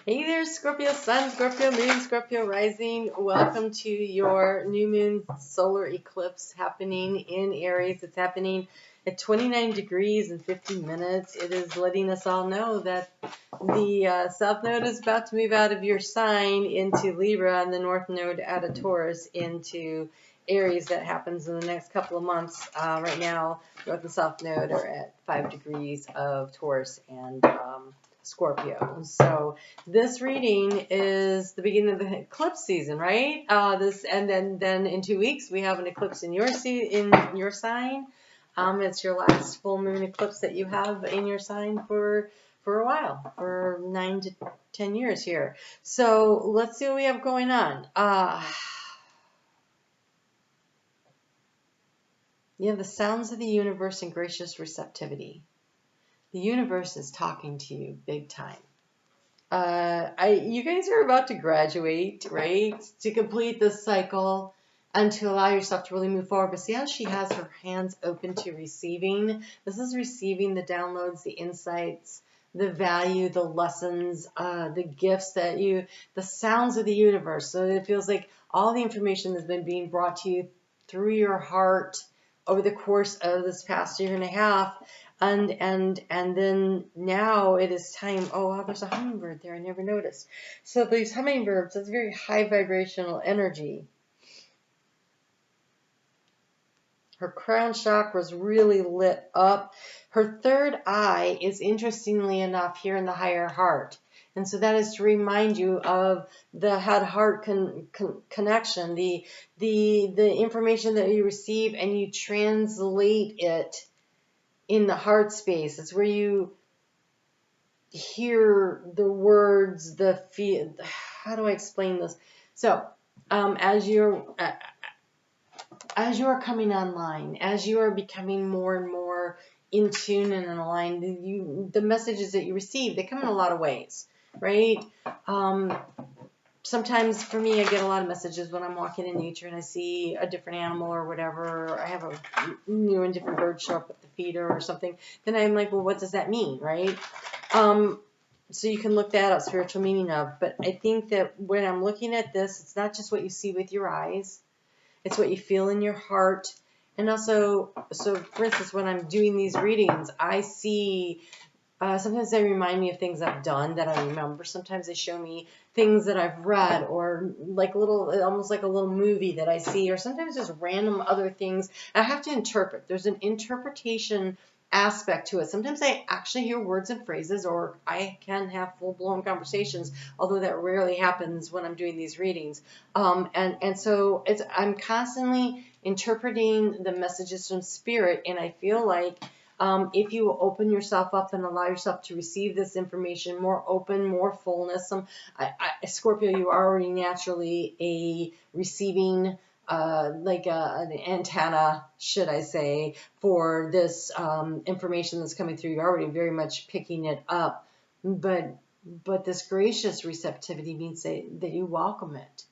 Hey there, Scorpio Sun, Scorpio Moon, Scorpio Rising. Welcome to your new moon solar eclipse happening in Aries. It's happening at 29 degrees and 50 minutes. It is letting us all know that the South Node is about to move out of your sign into Libra and the North Node out of Taurus into Aries. That happens in the next couple of months. Right now, North and South Node are at 5 degrees of Taurus and Scorpio. So this reading is the beginning of the eclipse season, right? And then in 2 weeks we have an eclipse in your sign. It's your last full moon eclipse that you have in your sign for a while, for 9 to 10 years here. So let's see what we have going on. You have the sounds of the universe and gracious receptivity. The universe is talking to you big time. You guys are about to graduate, right? To complete this cycle and to allow yourself to really move forward. But see how she has her hands open to receiving? This is receiving the downloads, the insights, the value, the lessons, the gifts the sounds of the universe. So it feels like all the information has been being brought to you through your heart over the course of this past year and a half. And then now it is time. Oh, wow, there's a hummingbird there. I never noticed. So these hummingbirds, that's very high vibrational energy. Her crown chakra is really lit up. Her third eye is, interestingly enough, here in the higher heart. And so that is to remind you of the head-heart connection, the information that you receive and you translate it in the heart space. It's where you hear the words, the feel. How do I explain this? So, as you're coming online, as you are becoming more and more in tune and aligned, the messages that you receive, they come in a lot of ways, right? Sometimes for me, I get a lot of messages when I'm walking in nature and I see a different animal or whatever, or I have a new and different bird show up at the feeder or something. Then I'm like, well, what does that mean, right? So you can look that up, spiritual meaning of. But I think that when I'm looking at this, it's not just what you see with your eyes. It's what you feel in your heart. And also, so for instance, when I'm doing these readings, I see... sometimes they remind me of things I've done that I remember. Sometimes they show me things that I've read, or like almost like a little movie that I see, or sometimes just random other things. I have to interpret. There's an interpretation aspect to it. Sometimes I actually hear words and phrases, or I can have full-blown conversations, although that rarely happens when I'm doing these readings. And so I'm constantly interpreting the messages from spirit, and I feel like if you open yourself up and allow yourself to receive this information, more open, more fullness. Scorpio, you are already naturally a receiving, like an antenna, should I say, for this information that's coming through. You're already very much picking it up. But this gracious receptivity means that you welcome it.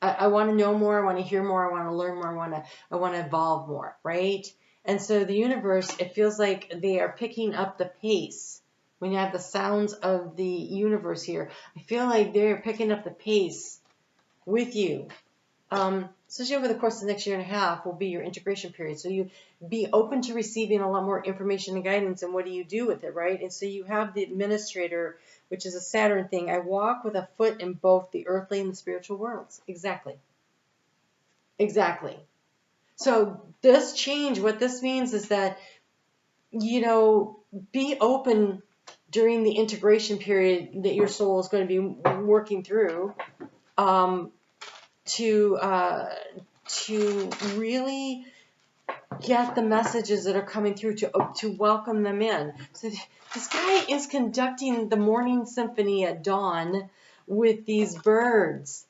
I want to know more. I want to hear more. I want to learn more. I want to evolve more, right? And so the universe, it feels like they are picking up the pace. When you have the sounds of the universe here, I feel like they're picking up the pace with you. Especially over the course of the next year and a half will be your integration period. So you be open to receiving a lot more information and guidance, and what do you do with it, right? And so you have the administrator, which is a Saturn thing. I walk with a foot in both the earthly and the spiritual worlds. Exactly. So this change, what this means is that, be open during the integration period that your soul is going to be working through, to really get the messages that are coming through, to welcome them in. So this guy is conducting the morning symphony at dawn with these birds,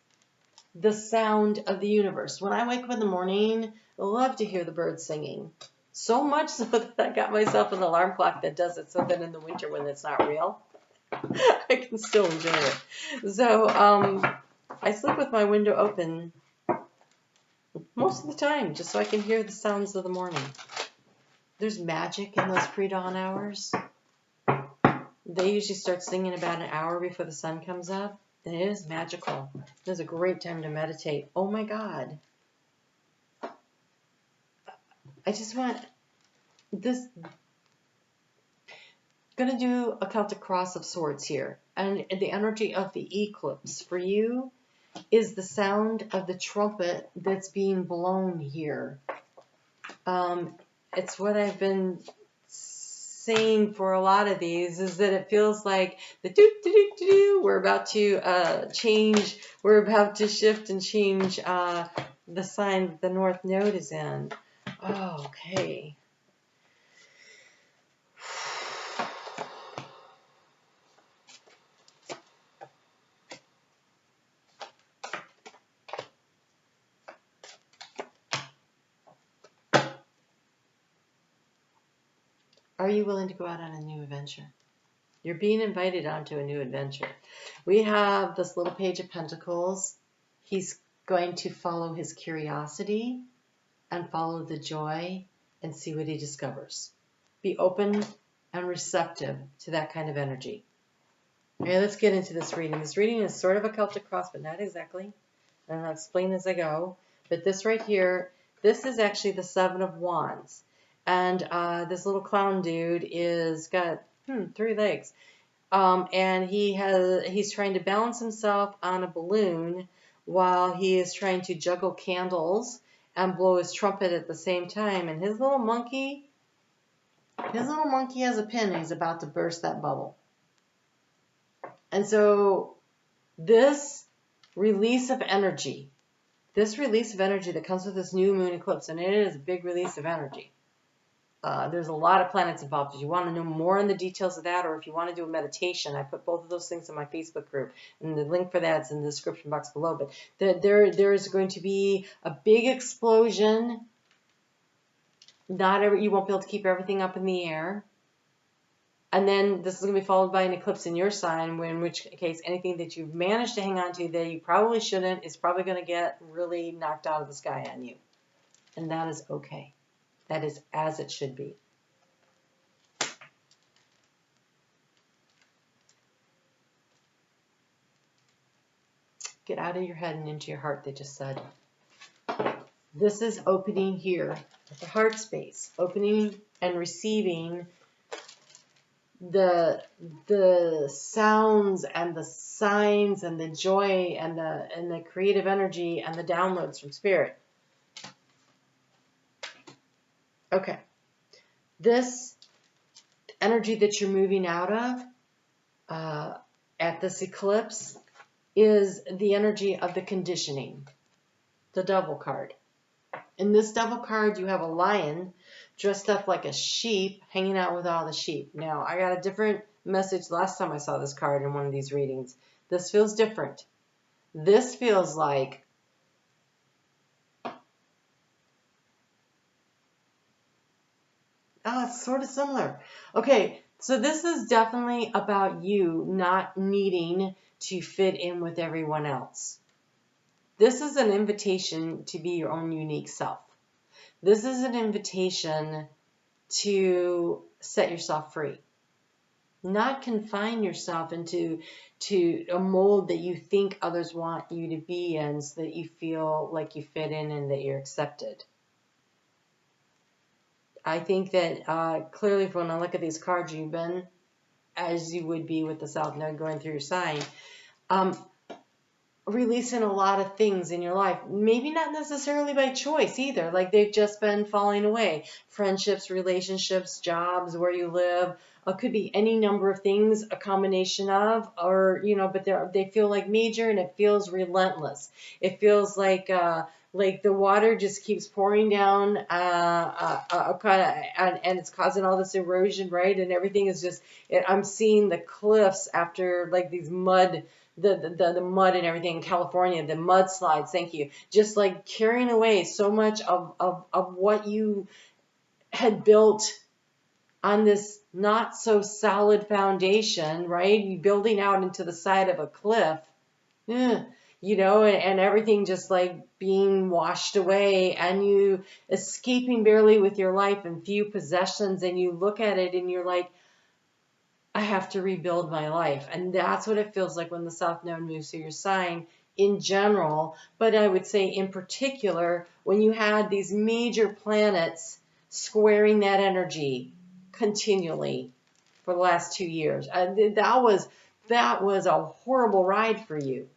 the sound of the universe. When I wake up in the morning, I love to hear the birds singing. So much so that I got myself an alarm clock that does it, so that in the winter when it's not real, I can still enjoy it. So I sleep with my window open most of the time, just so I can hear the sounds of the morning. There's magic in those pre-dawn hours. they usually start singing about an hour before the sun comes up. And it is magical. It is a great time to meditate. Oh my God. I just want this. Going to do a Celtic cross of swords here. And the energy of the eclipse for you is the sound of the trumpet that's being blown here. It's what I've been saying for a lot of these, is that it feels like the doo-doo-doo-doo, we're about to change, we're about to shift and change the sign that the north node is in. Oh, okay. Are you willing to go out on a new adventure? You're being invited onto a new adventure. We have this little Page of Pentacles. He's going to follow his curiosity and follow the joy and see what he discovers. Be open and receptive to that kind of energy. Okay, let's get into this reading. This reading is sort of a Celtic cross, but not exactly. And I'll explain as I go. But this right here, this is actually the Seven of Wands. And this little clown dude is got 3 legs. And he's trying to balance himself on a balloon while he is trying to juggle candles and blow his trumpet at the same time. And his little monkey has a pin and he's about to burst that bubble. And so this release of energy that comes with this new moon eclipse, and it is a big release of energy. There's a lot of planets involved. If you want to know more in the details of that, or if you want to do a meditation, I put both of those things in my Facebook group, and the link for that is in the description box below. But there is going to be a big explosion. You won't be able to keep everything up in the air. And then this is going to be followed by an eclipse in your sign, in which case anything that you've managed to hang on to that you probably shouldn't is probably going to get really knocked out of the sky on you. And that is okay. That is as it should be. Get out of your head and into your heart, they just said. This is opening here at the heart space. Opening and receiving the sounds and the signs and the joy and the creative energy and the downloads from spirit. Okay. This energy that you're moving out of at this eclipse is the energy of the conditioning, the Devil card. In this Devil card, you have a lion dressed up like a sheep, hanging out with all the sheep. Now, I got a different message last time I saw this card in one of these readings. This feels different. This feels like it's sort of similar. Okay, so this is definitely about you not needing to fit in with everyone else. This is an invitation to be your own unique self. This is an invitation to set yourself free. Not confine yourself into a mold that you think others want you to be in so that you feel like you fit in and that you're accepted. I think that clearly when I look at these cards, you've been, as you would be with the South Node going through your sign, releasing a lot of things in your life. Maybe not necessarily by choice either. Like they've just been falling away. Friendships, relationships, jobs, where you live. It could be any number of things, a combination of, or, but they feel like major and it feels relentless. It feels like the water just keeps pouring down and it's causing all this erosion, right? And everything is just, I'm seeing the cliffs after like these mud, the mud and everything in California, the mudslides, thank you, just like carrying away so much of what you had built on this not so solid foundation, right? You building out into the side of a cliff, and everything just like being washed away and you escaping barely with your life and few possessions, and you look at it and you're like, I have to rebuild my life. And that's what it feels like when the South Node moves through your sign in general. But I would say in particular, when you had these major planets squaring that energy continually for the last 2 years. That was a horrible ride for you.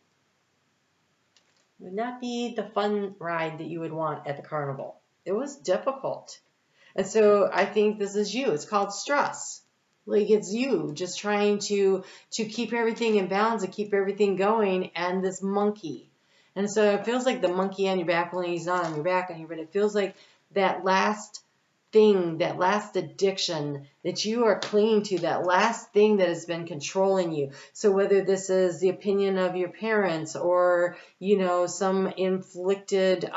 It would not be the fun ride that you would want at the carnival. It was difficult. And so I think this is you. It's called stress. Like it's you just trying to keep everything in balance and keep everything going, and this monkey. And so it feels like the monkey on your back when he's not on your back, but it feels like that last thing, that last addiction that you are clinging to, that last thing that has been controlling you. So whether this is the opinion of your parents or, some inflicted,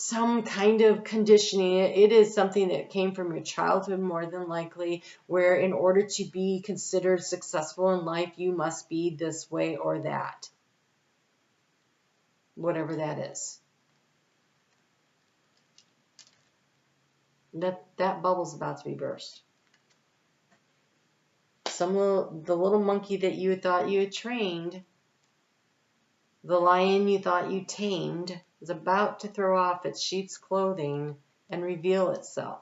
some kind of conditioning, it is something that came from your childhood more than likely, where in order to be considered successful in life, you must be this way or that. Whatever that is. That bubble's about to be burst. The little monkey that you thought you had trained, the lion you thought you tamed, is about to throw off its sheep's clothing and reveal itself.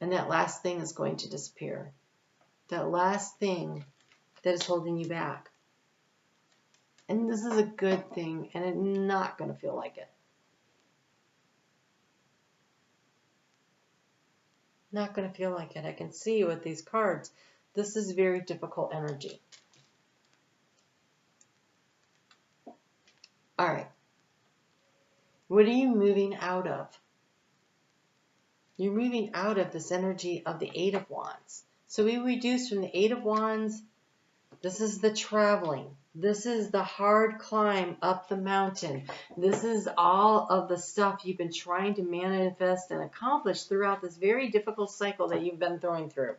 And that last thing is going to disappear. That last thing that is holding you back. And this is a good thing, and it's not going to feel like it. Not going to feel like it. I can see with these cards, this is very difficult energy. All right. What are you moving out of? You're moving out of this energy of the Eight of Wands. So we reduce from the Eight of Wands. This is the traveling. This is the hard climb up the mountain. This is all of the stuff you've been trying to manifest and accomplish throughout this very difficult cycle that you've been going through.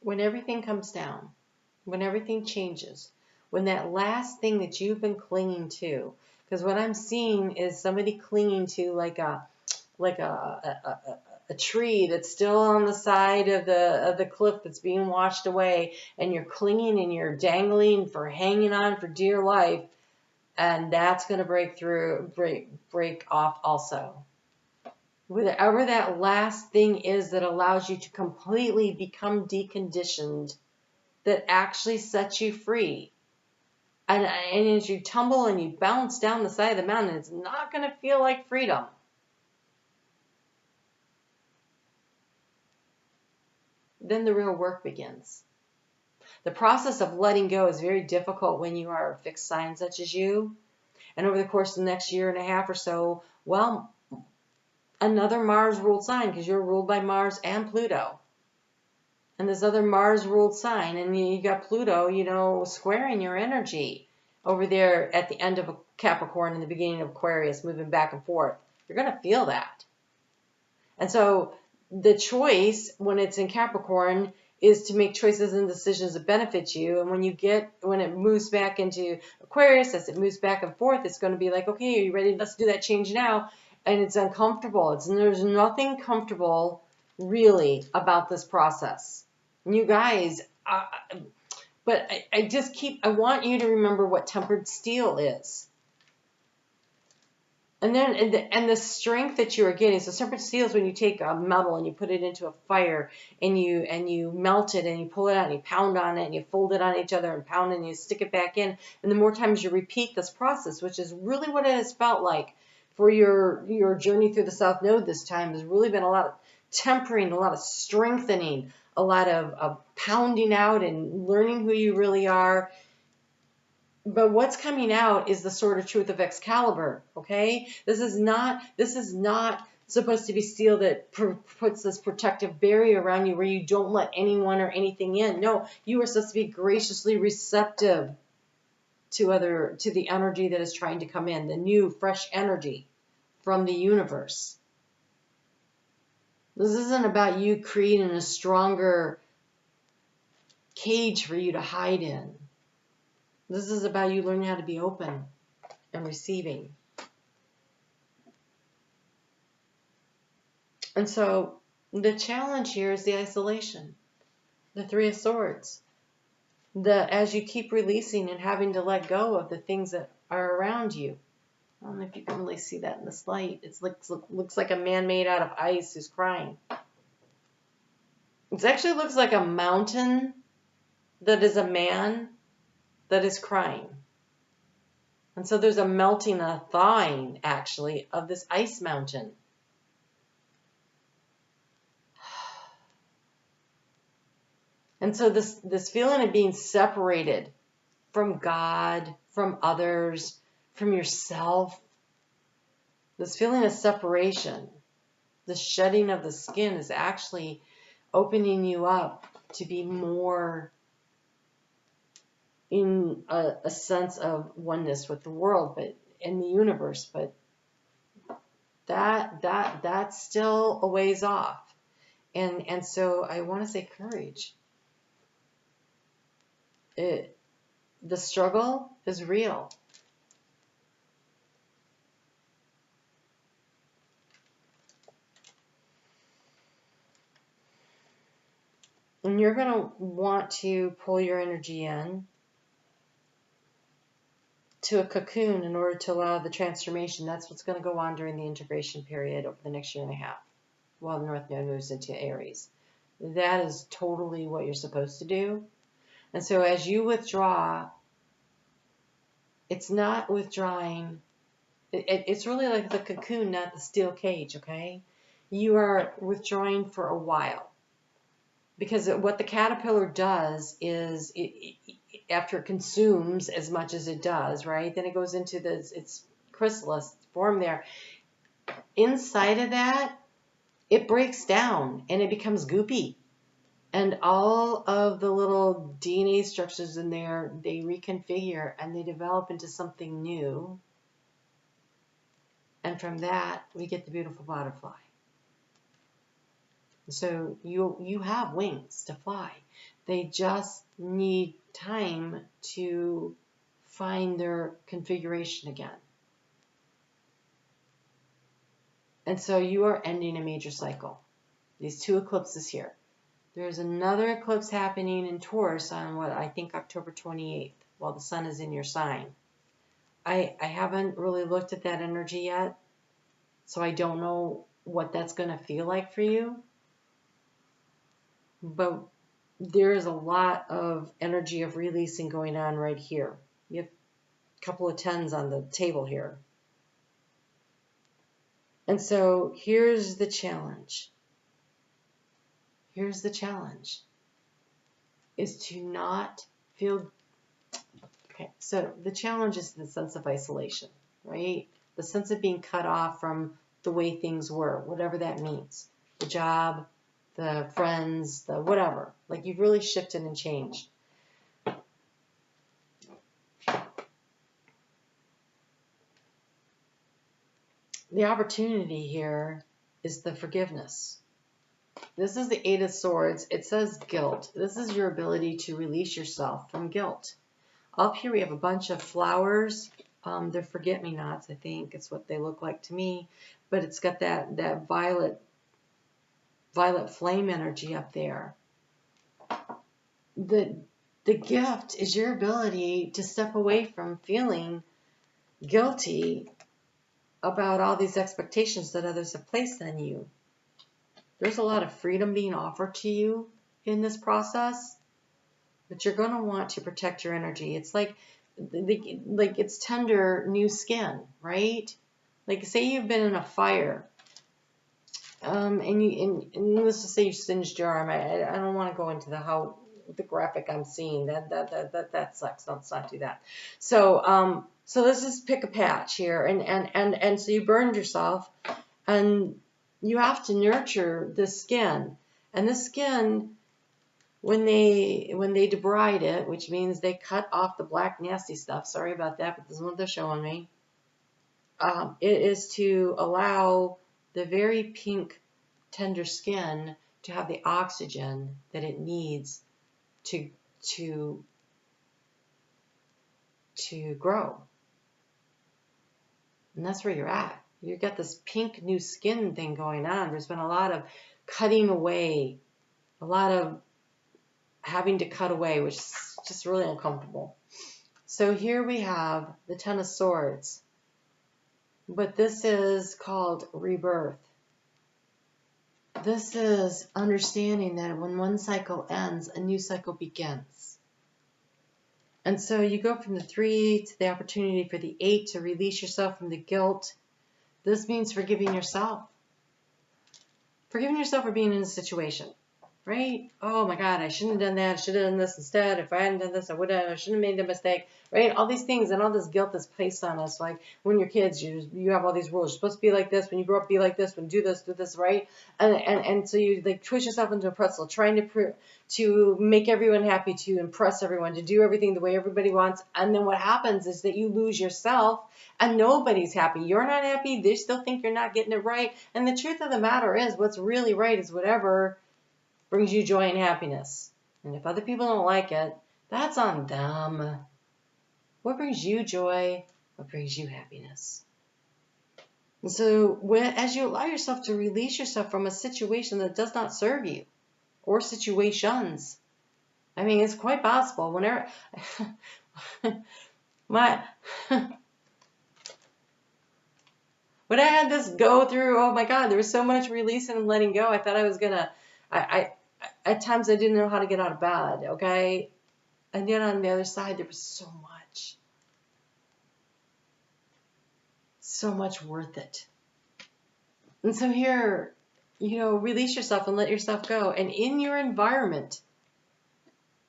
When everything comes down, when everything changes, when that last thing that you've been clinging to, because what I'm seeing is somebody clinging to like a tree that's still on the side of the cliff that's being washed away, and you're clinging and you're dangling for hanging on for dear life, and that's going to break off also. Whatever that last thing is that allows you to completely become deconditioned, that actually sets you free. And as you tumble and you bounce down the side of the mountain, it's not going to feel like freedom. Then the real work begins. The process of letting go is very difficult when you are a fixed sign such as you. And over the course of the next year and a half or so, well, another Mars-ruled sign, because you're ruled by Mars and Pluto. And this other Mars-ruled sign, and you got Pluto, squaring your energy over there at the end of Capricorn and the beginning of Aquarius, moving back and forth. You're going to feel that. And so the choice when it's in Capricorn is to make choices and decisions that benefit you. And when it moves back into Aquarius, as it moves back and forth, it's going to be like, okay, are you ready? Let's do that change now. And it's uncomfortable. There's nothing comfortable really about this process. And you guys, but I want you to remember what tempered steel is. And then the strength that you are getting. So tempered steel is when you take a metal and you put it into a fire and you melt it and you pull it out and you pound on it and you fold it on each other and pound it and you stick it back in. And the more times you repeat this process, which is really what it has felt like for your journey through the South Node this time, has really been a lot of tempering, a lot of strengthening, a lot of pounding out and learning who you really are. But what's coming out is the sword of truth of Excalibur, okay? This is not supposed to be steel that puts this protective barrier around you where you don't let anyone or anything in. No, you are supposed to be graciously receptive to the energy that is trying to come in, the new, fresh energy from the universe. This isn't about you creating a stronger cage for you to hide in. This is about you learning how to be open and receiving. And so the challenge here is the isolation, the Three of Swords. As you keep releasing and having to let go of the things that are around you. I don't know if you can really see that in this light. It looks like a man made out of ice who's crying. It actually looks like a mountain that is a man that is crying. And so there's a melting, a thawing, actually, of this ice mountain. And so this feeling of being separated from God, from others, from yourself, this feeling of separation, the shedding of the skin is actually opening you up to be more in a sense of oneness with the world, but in the universe. But that's still a ways off. And so I want to say courage. The struggle is real. And you're going to want to pull your energy in to a cocoon in order to allow the transformation. That's what's going to go on during the integration period over the next year and a half while the North Node moves into Aries. That is totally what you're supposed to do. And so as you withdraw, it's not withdrawing. It's really like the cocoon, not the steel cage, okay? You are withdrawing for a while. Because what the caterpillar does is, after it consumes as much as it does, right, then it goes into its chrysalis form there. Inside of that, it breaks down and it becomes goopy. And all of the little DNA structures in there, they reconfigure and they develop into something new. And from that, we get the beautiful butterfly. So you have wings to fly. They just need time to find their configuration again. And so you are ending a major cycle. These two eclipses here. There's another eclipse happening in Taurus on what I think October 28th, while the sun is in your sign. I haven't really looked at that energy yet, so I don't know what that's going to feel like for you. But there is a lot of energy of releasing going on right here. You have a couple of tens on the table here. And so here's the challenge. Here's the challenge. Is to not feel... Okay, so the challenge is the sense of isolation, right? The sense of being cut off from the way things were, whatever that means. The job, the friends, the whatever. Like you've really shifted and changed. The opportunity here is the forgiveness. This is the Eight of Swords. It says guilt. This is your ability to release yourself from guilt. Up here we have a bunch of flowers. They're forget-me-nots, I think. It's what they look like to me. But it's got that violet flame energy up there. The gift is your ability to step away from feeling guilty about all these expectations that others have placed on you. There's a lot of freedom being offered to you in this process, but you're going to want to protect your energy. It's like it's tender new skin, right? Like say you've been in a fire, and let's just say you singed your arm. I don't want to go into the graphic I'm seeing. That sucks. Let's not do that. So let's just pick a patch here, and so you burned yourself, and you have to nurture the skin, and the skin, when they debride it, which means they cut off the black nasty stuff. Sorry about that, but this is what they're showing me. It is to allow the very pink, tender skin to have the oxygen that it needs to grow. And that's where you're at. You got this pink new skin thing going on. There's been a lot of cutting away, a lot of having to cut away, which is just really uncomfortable. So here we have the Ten of Swords, but this is called rebirth. This is understanding that when one cycle ends, a new cycle begins. And so you go from the 3 to the opportunity for the 8 to release yourself from the guilt. This means forgiving yourself. Forgiving yourself for being in a situation, right? Oh my God, I shouldn't have done that. I should have done this instead. If I hadn't done this, I shouldn't have made the mistake, right? All these things and all this guilt that's placed on us. Like when you're kids, you have all these rules. You're supposed to be like this. When you grow up, be like this. When you do this, right? And so you like twist yourself into a pretzel, trying to make everyone happy, to impress everyone, to do everything the way everybody wants. And then what happens is that you lose yourself and nobody's happy. You're not happy. They still think you're not getting it right. And the truth of the matter is what's really right is whatever brings you joy and happiness. And if other people don't like it, that's on them. What brings you joy? What brings you happiness? And so as you allow yourself to release yourself from a situation that does not serve you, or situations, I mean, it's quite possible. Whenever when I had this go through, oh my God, there was so much releasing and letting go. I thought I was gonna. At times I didn't know how to get out of bed. Okay, and yet on the other side there was so much worth it. And so here, release yourself and let yourself go. And in your environment,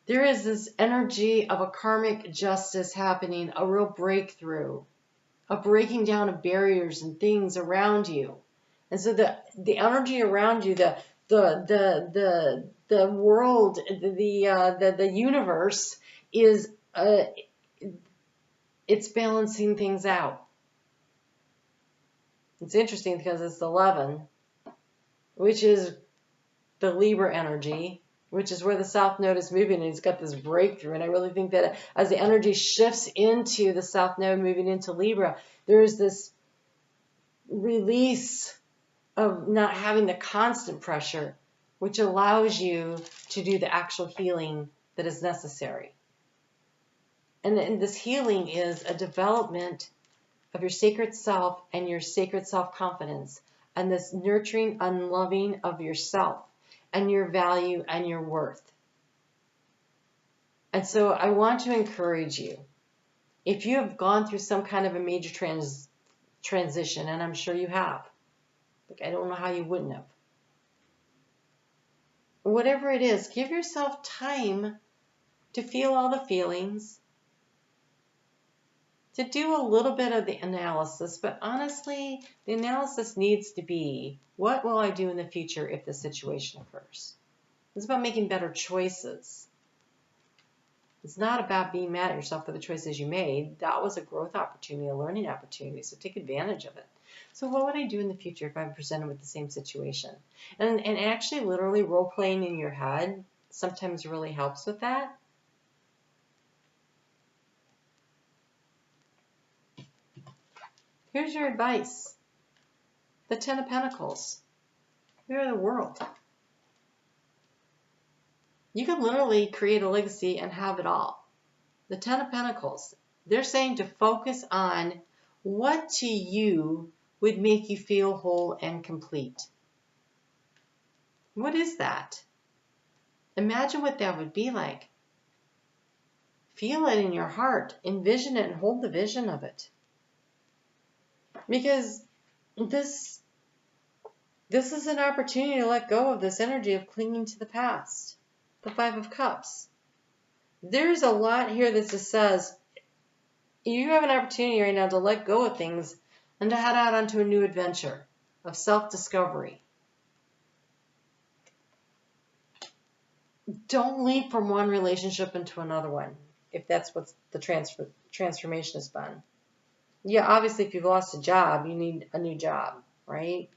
there is this energy of a karmic justice happening, a real breakthrough, a breaking down of barriers and things around you. And so the energy around you, the world, the universe is it's balancing things out. It's interesting because it's 11, which is the Libra energy, which is where the South Node is moving, and it's got this breakthrough. And I really think that as the energy shifts into the South Node moving into Libra, there's this release of not having the constant pressure, which allows you to do the actual healing that is necessary. And this healing is a development of your sacred self and your sacred self-confidence, and this nurturing and loving of yourself and your value and your worth. And so I want to encourage you, if you have gone through some kind of a major transition, and I'm sure you have, like I don't know how you wouldn't have. Whatever it is, give yourself time to feel all the feelings, to do a little bit of the analysis, but honestly, the analysis needs to be, what will I do in the future if this situation occurs? It's about making better choices. It's not about being mad at yourself for the choices you made. That was a growth opportunity, a learning opportunity, so take advantage of it. So what would I do in the future if I'm presented with the same situation? And actually literally role-playing in your head sometimes really helps with that. Here's your advice. The Ten of Pentacles. We are the world. You can literally create a legacy and have it all. The Ten of Pentacles. They're saying to focus on what to you would make you feel whole and complete. What is that? Imagine what that would be like. Feel it in your heart. Envision it and hold the vision of it. Because this is an opportunity to let go of this energy of clinging to the past. The Five of Cups. There's a lot here that just says you have an opportunity right now to let go of things and to head out onto a new adventure of self-discovery. Don't leap from one relationship into another one, if that's what the transformation has been. Yeah, obviously, if you've lost a job, you need a new job, right?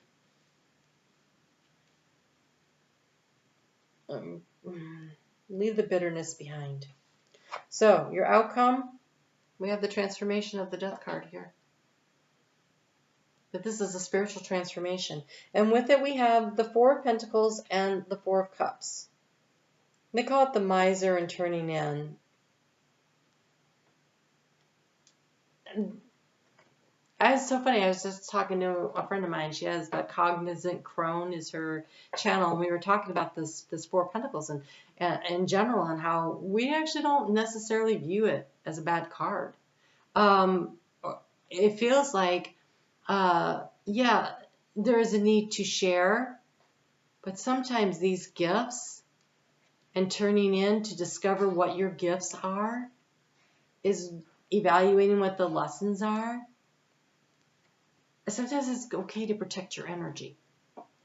Leave the bitterness behind. So, your outcome, we have the transformation of the Death card here. that this is a spiritual transformation. And with it, we have the Four of Pentacles and the Four of Cups. They call it the miser and turning in. It's so funny. I was just talking to a friend of mine. She has the Cognizant Crone is her channel, and we were talking about this Four of Pentacles and in general, and how we actually don't necessarily view it as a bad card. It feels like, yeah, there is a need to share, but sometimes these gifts and turning in to discover what your gifts are is evaluating what the lessons are. Sometimes it's okay to protect your energy.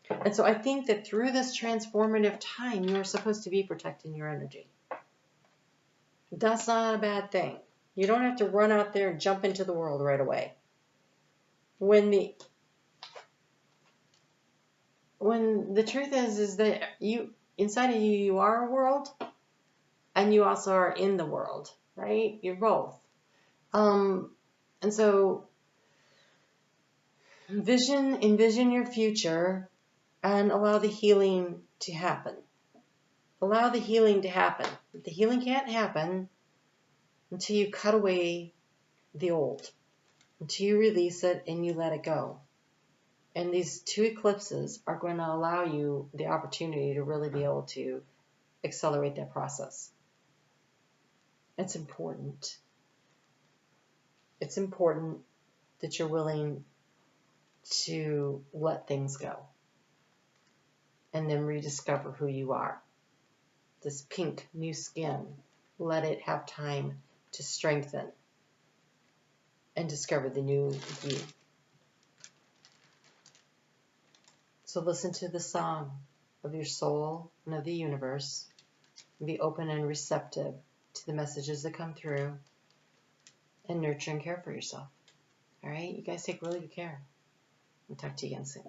And so I think that through this transformative time, you are supposed to be protecting your energy. That's not a bad thing. You don't have to run out there and jump into the world right away. When the truth is that you, inside of you, you are a world, and you also are in the world, right? You're both. And so envision your future and allow the healing to happen. Allow the healing to happen. The healing can't happen until you cut away the old, until you release it and you let it go. And these two eclipses are going to allow you the opportunity to really be able to accelerate that process. It's important. It's important that you're willing to let things go and then rediscover who you are. This pink new skin, let it have time to strengthen and discover the new you. So listen to the song of your soul and of the universe. Be open and receptive to the messages that come through, and nurture and care for yourself. All right? You guys take really good care. I'll talk to you again soon.